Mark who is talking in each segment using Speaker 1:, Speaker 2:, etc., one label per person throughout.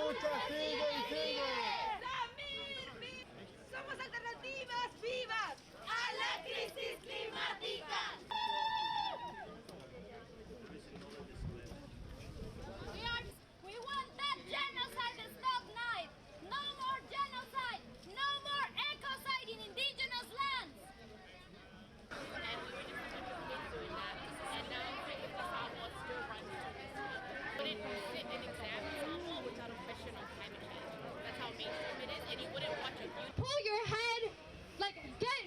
Speaker 1: lucha sigue y sigue.
Speaker 2: Somos alternativas vivas a la crisis climática.
Speaker 3: We want that genocide to stop now. No more genocide. No more ecocide in indigenous lands.
Speaker 4: And we were just doing that. And now the Samoa still runs to this. Wouldn't sit and examine Samoa without a question on climate change. That's how mainstream it is. And you wouldn't watch a YouTube.
Speaker 5: Pull your head, like get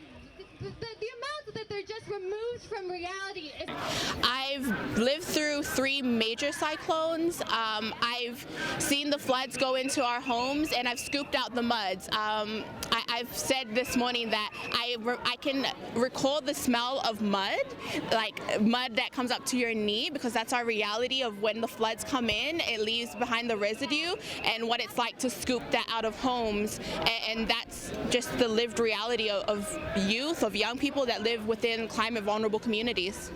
Speaker 5: the amount that they're just removed from reality is.
Speaker 6: I've lived through 3 major cyclones. I've seen the floods go into our homes, and I've scooped out the muds. I've said this morning that I can recall the smell of mud, like mud that comes up to your knee, because that's our reality of when the floods come in. It leaves behind the residue and what it's like to scoop that out of homes, and that's just the lived reality of youth, of young people that live within climate vulnerable communities.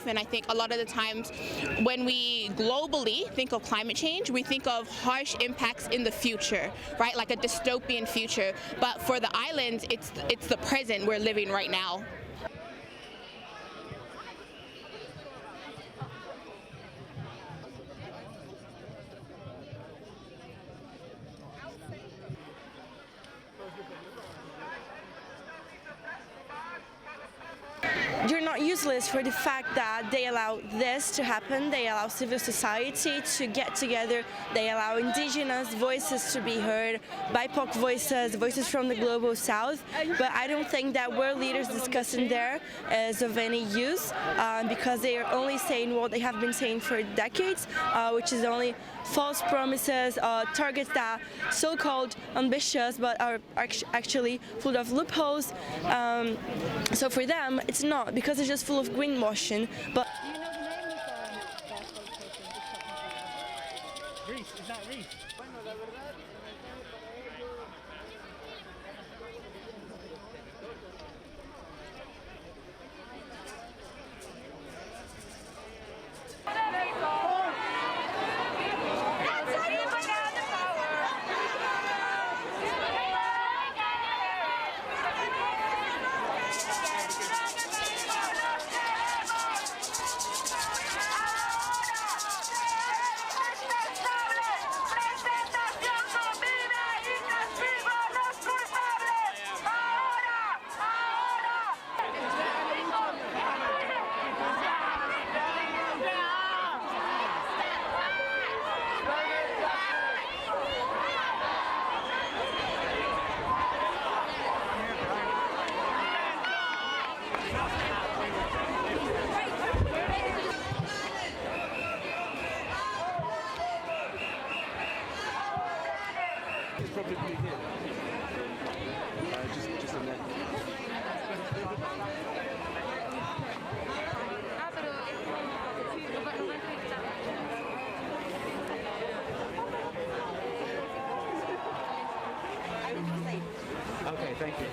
Speaker 6: And I think a lot of the times when we globally think of climate change, we think of harsh impacts in the future, right? Like a dystopian future. But for the islands, it's the present we're living right now.
Speaker 7: You're not useless for the fact that they allow this to happen, they allow civil society to get together, they allow indigenous voices to be heard, BIPOC voices, voices from the global south, but I don't think that world leaders discussing there is of any use because they are only saying what they have been saying for decades, which is only false promises, targets that are so-called ambitious but are actually full of loopholes. So for them, it's not, because it's just full of greenwashing. But
Speaker 1: Do you know the name of that location? Reese, is that Reese? Bueno, la verdad. Okay, thank you.